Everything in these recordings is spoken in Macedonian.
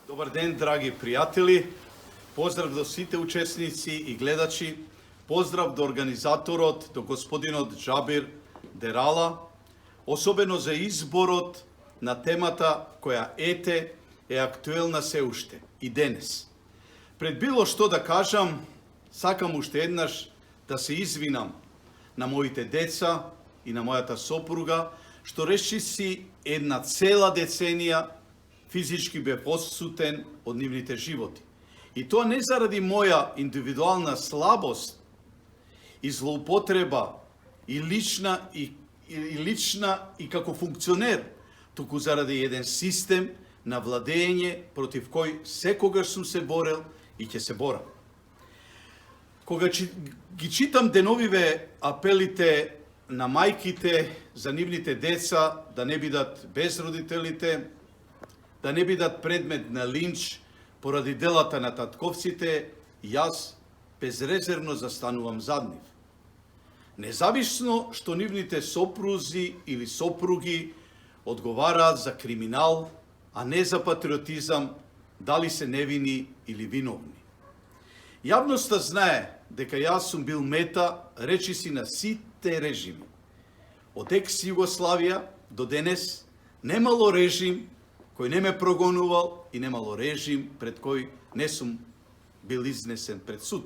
Dobar ден, драги пријатели. Поздрав до сите учесници и гледачи. Поздрав до организаторот, до господинот Джабир Дерала, особено за изборот на темата која е актуелна се уште и денес. Пред било што да кажам, сакам уште еднаш да се извинам на моите деца и на мојата сопруга, што реши си една цела деценија физички бев отсутен од нивните животи. И тоа не заради моја индивидуална слабост и злоупотреба и лична и како функционер, туку заради еден систем на владење против кој секогаш сум се борел и ќе се борам. Кога ги читам деновиве апелите на мајките за нивните деца да не бидат без родителите, да не бидат предмет на линч поради делата на татковците, јас безрезервно застанувам зад нив. Независно што нивните сопрузи или сопруги одговараат за криминал, а не за патриотизам, дали се невини или виновни. Јавноста знае дека јас сум бил мета речиси на сите режими. Од екс-Југославија до денес немало режим кој не ме прогонувал и немало режим пред кој не сум бил изнесен пред суд.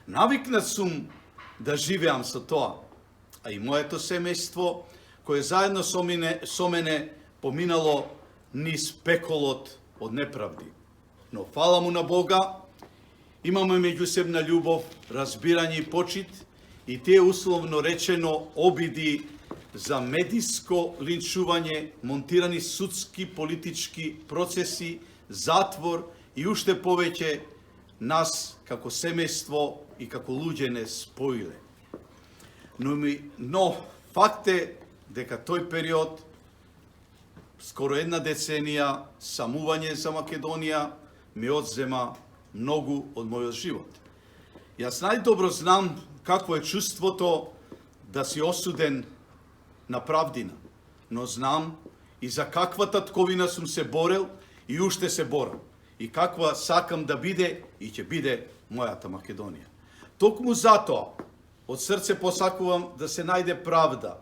Навикнат сум да живеам со тоа, а и моето семејство, кое заедно со мене поминало низ пеколот од неправди. Но фала му на Бога, имаме меѓусебна љубов, разбирање и почит и тие условно речено обиди за медиско линчување, монтирани судски политички процеси, затвор и уште повеќе нас како семејство и како луѓе не споиле. Но факт е дека тој период, скоро една деценија, самување за Македонија, ми одзема многу од мојот живот. Јас најдобро знам какво е чувството да си осуден на правдина, но знам и за каква татковина сум се борел и уште се борам, и каква сакам да биде и ќе биде мојата Македонија. Токму затоа, од срце посакувам да се најде правда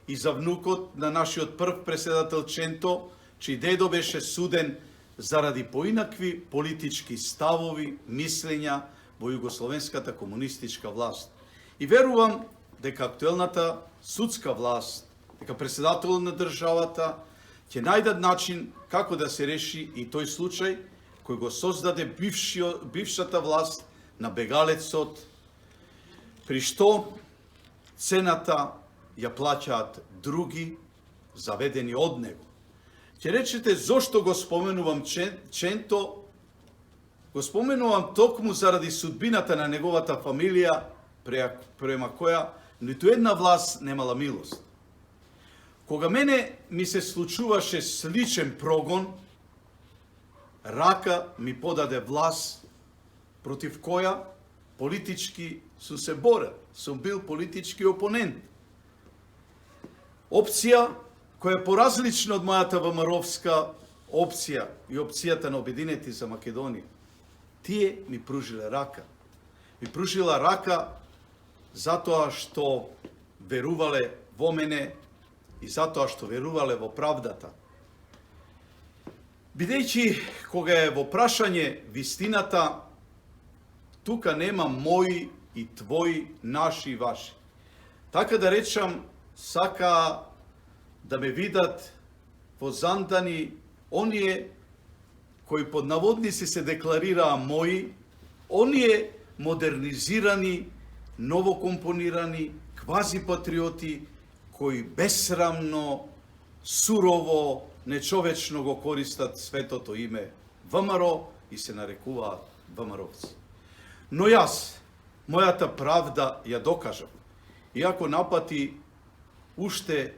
и за внукот на нашиот прв преседател Ченто, чиј дедо беше суден заради поинакви политички ставови, мислења во југословенската комунистичка власт. И верувам дека актуелната судска власт, дека преседателот на државата ќе најдат начин како да се реши и тој случај кој го создаде бившата власт на бегалецот, при што цената ја плаќаат други заведени од него. Ќе речете зошто го споменувам Ченто? Го споменувам токму заради судбината на неговата фамилија, према која ниту една власт немала милост. Кога мене ми се случуваше сличен прогон, Рака ми подаде власт против која политички сум се борел, сум бил политички опонент. Опција која е поразлична од мојата ВМРО-вска опција и опцијата на Обединети за Македонија. Тие ми пружиле рака. Ми пружила рака затоа што верувале во мене и затоа што верувале во правдата. Бидејќи кога е во прашање вистината, тука нема мои и твои, наши и ваши. Така да речам, сака да ме видат во Зандани оние кои под наводници се декларираа мои, оние модернизирани, новокомпонирани, квазипатриоти, кои безсрамно, сурово, нечовечно го користат светото име ВМРО и се нарекуваат ВМРО-вци. Но јас, мојата правда ја докажам. Иако напати уште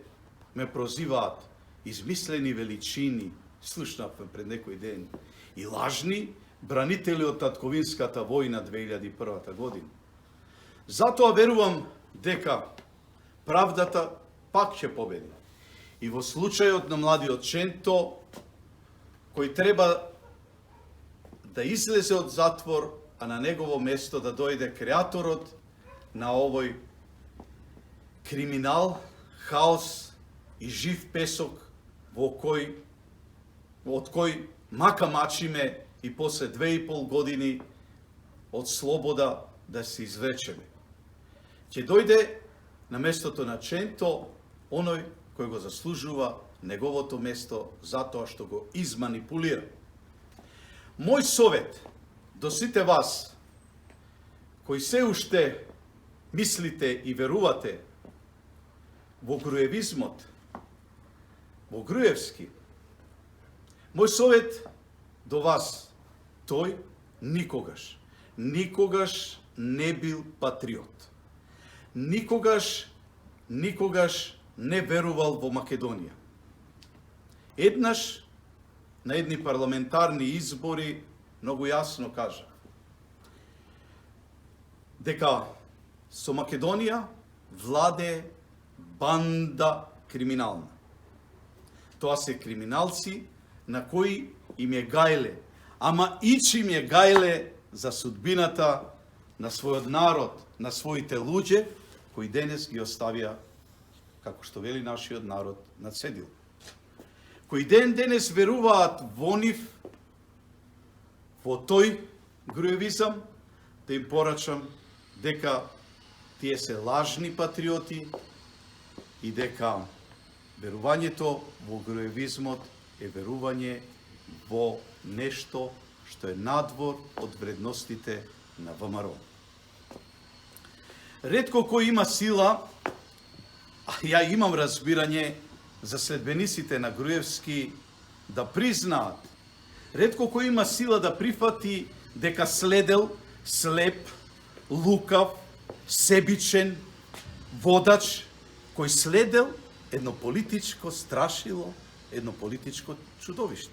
ме прозиваат измислени величини, слушнавме пред некој ден, и лажни бранители од татковинската војна 2001 година. Затоа верувам дека правдата пак ќе победи. И во случајот на младиот Ченто, кој треба да излезе од затвор, а на негово место да дојде креаторот на овој криминал, хаос и жив песок од кој мака мачиме и после 2,5 години од слобода да се извлечеме. Ќе дојде на местото на Ченто оној кој го заслужува неговото место затоа што го изманипулира. Мој совет до сите вас кои се уште мислите и верувате во груевизмот, во Груевски, мој совет до вас, тој никогаш не бил патриот. Никогаш не верувал во Македонија. Еднаш на едни парламентарни избори многу јасно кажа дека со Македонија владе банда криминална. Тоа се криминалци на кои им е гајле, ама ич им е гајле за судбината на својот народ, на своите луѓе, кои денес ги оставија, како што вели нашиот народ, на цедил. Кои денес веруваат во нив, во тој груевизам, да им порачам дека тие се лажни патриоти и дека верувањето во груевизмот е верување во нешто што е надвор од вредностите на ВМРО. Ретко кој има сила, а ја имам разбирање за следбениците на Груевски да признаат, ретко кој има сила да прифати дека следел слеп, лукав, себичен водач, кој следел едно политичко страшило, едно политичко чудовиште,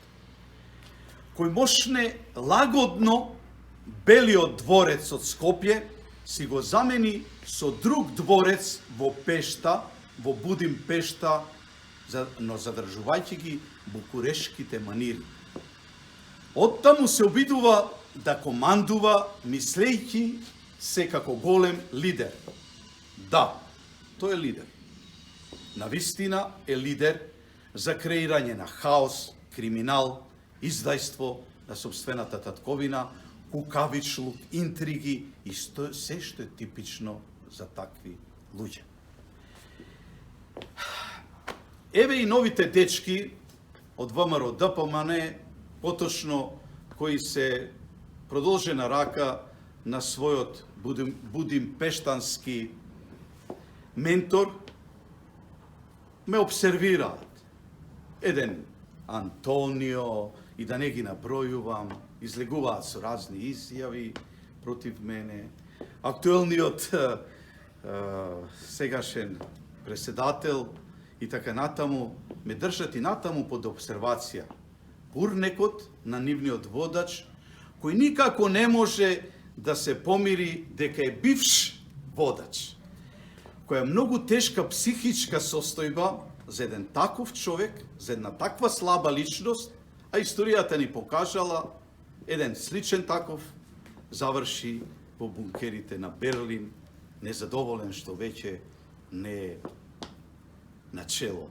кој можне лагодно Белиот дворец од Скопје си го замени со друг дворец во Пешта, во Будимпешта, но задржувајќи ги букурешките манири. Оттаму се обидува да командува, мислејќи се како голем лидер. Да, тој е лидер. Навистина е лидер за креирање на хаос, криминал, издајство на собствената татковина, кукавичлук, интриги и се што е типично за такви луѓе. Еве и новите дечки од ВМРО ДПМН, поточно кои се продолжена рака на својот будимпештански ментор, ме обсервираат. Еден Антонио, и да не ги набројувам, излегуваат со разни изјави против мене. Актуелниот сегашен преседател и така натаму ме држат и натаму под обсервација. Бурнекот на нивниот водач, кој никако не може да се помири дека е бивш водач, која е многу тешка психичка состојба за еден таков човек, за една таква слаба личност, а историјата ни покажала еден сличен таков заврши во бункерите на Берлин, незадоволен што веќе не е начело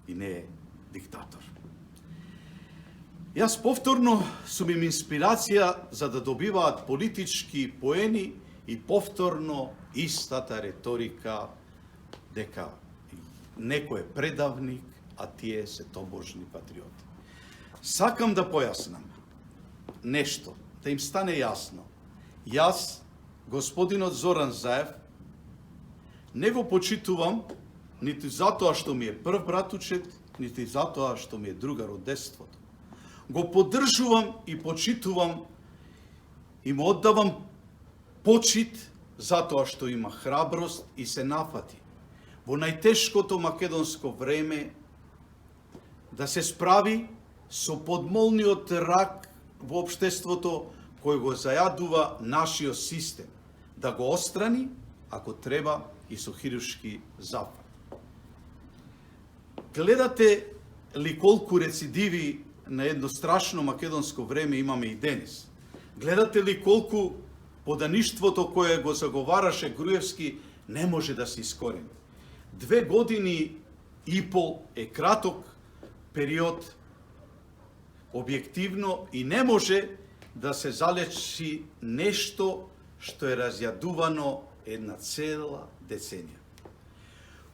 и не е диктатор. Јас повторно сум им инспирација за да добиваат политички поени и повторно истата реторика дека некој е предавник, а тие се тобожни патриоти. Сакам да појаснам нешто, да им стане јасно. Јас, господинот Зоран Заев, не го почитувам нити затоа што ми е прв братучет, нити затоа што ми е другар од детството. Го поддржувам и почитувам и му оддавам почит затоа што има храброст и се нафати во најтешкото македонско време да се справи со подмолниот рак во општеството кој го зајадува нашиот систем, да го острани, ако треба, и со хируршки запад. Гледате ли колку рецидиви на едно страшно македонско време имаме и денес? Гледате ли колку подаништвото кое го заговараше Груевски не може да се искорени? 2 години и пол е краток период, објективно, и не може да се залечи нешто што е разјадувано една цела деценија.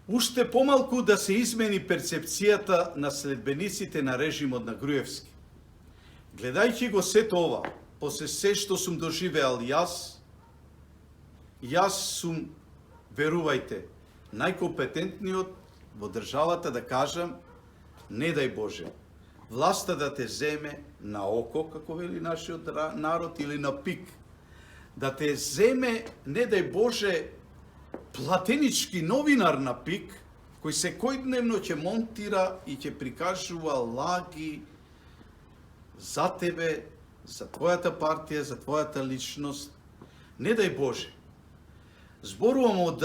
Уште помалку да се измени перцепцијата на следбениците на режимот на Груевски. Гледајќи го сето ова, после се што сум доживеал јас сум, верувајте, најкомпетентниот во државата да кажам, не дај Боже, власта да те земе на око, како вели нашиот народ, или на пик. Да те земе, не дај Боже, платенички новинар на пик, кој секојдневно ќе монтира и ќе прикажува лаги за тебе, за твојата партија, за твојата личност. Не дај Боже. Зборувам од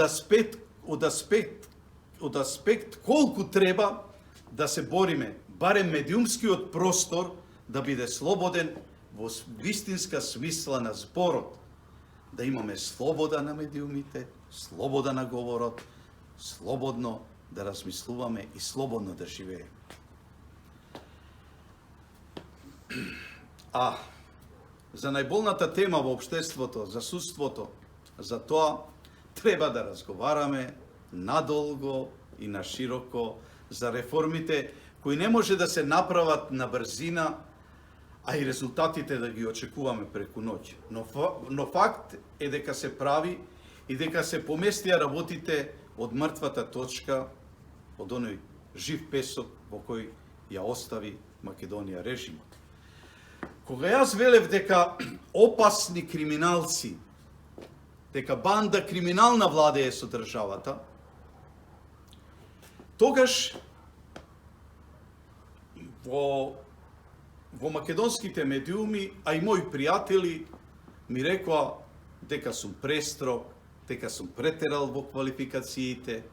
аспект колку треба да се бориме, барем медиумскиот простор да биде слободен во вистинска смисла на зборот. Да имаме слобода на медиумите, слобода на говорот, слободно да размислуваме и слободно да живееме. А за најболната тема во општеството, за судството, за тоа треба да разговараме надолго и на широко за реформите кои не може да се направат на брзина, а и резултатите да ги очекуваме преку ноќ. Но факт е дека се прави и дека се поместија работите од мртвата точка, од оној жив песок во кој ја остави Македонија режимот. Кога јас велев дека опасни криминалци, дека банда криминална владее со државата, тогаш во македонските медиуми, а и мои пријатели ми рекоа дека сум престрог, дека сум претерал во квалификациите,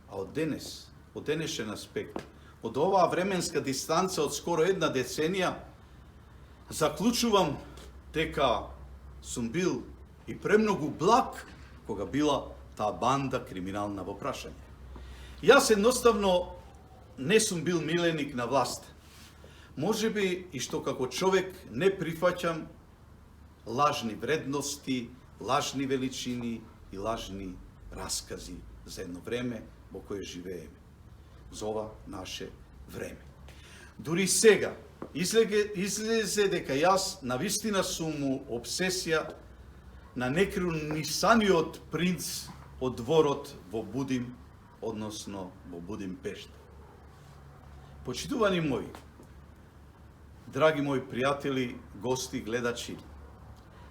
а од денешен аспект, од оваа временска дистанца од скоро една деценија, заклучувам дека сум бил и премногу благ кога била таа банда криминална во прашање. Јас едноставно не сум бил миленик на власт. Може би и што како човек не прифаќам лажни вредности, лажни величини и лажни раскази за едно време во кое живееме. За ова наше време. Дури сега излезе дека јас навистина сум му обсесија на некронисаниот принц од дворот во Будим, односно во Будимпешта. Почитувани мои, драги мои пријатели, гости, гледачи,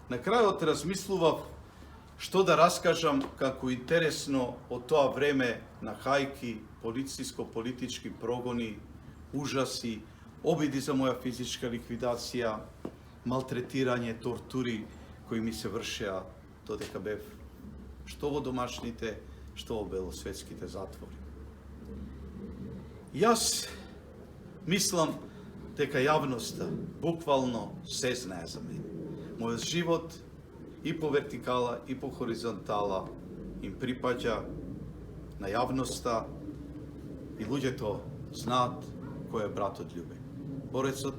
на крајот размислував што да раскажам како интересно од тоа време на хајки, полициско-политички прогони, ужаси, обиди за моја физичка ликвидација, малтретирање, тортури кои ми се вршеа додека бев што во домашните, што во белосветските затвори. Јас мислам дека јавноста буквално се знае за мене. Мојот живот и по вертикала и по хоризонтала им припаѓа на јавноста и луѓето знаат кој е братот Љубе, борецот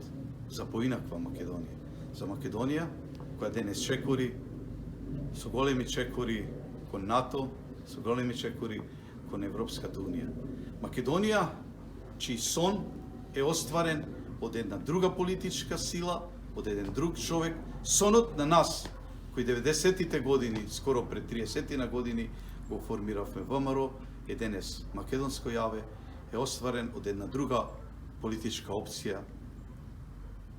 за поинаква Македонија. За Македонија која денес чекори со големи чекори кон НАТО, со големи чекори кон Европската Унија. Македонија чиј сон е остварен од една друга политичка сила, од еден друг човек. Сонот на нас, кој 90-тите години, скоро пред 30 години, го формиравме ВМРО, е денес македонско јаве, е остварен од една друга политичка опција,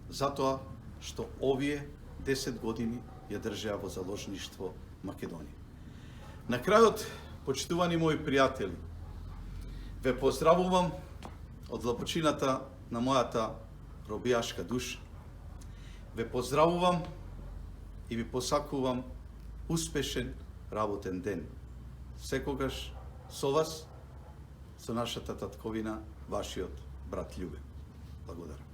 затоа што овие 10 години ја држеа во заложништво Македонија. На крајот, почитувани мои пријатели, ве поздравувам од длабочината на мојата робијашка душа. Ве поздравувам и ви посакувам успешен работен ден. Секогаш со вас, со нашата татковина, вашиот брат Љубе. Благодарам.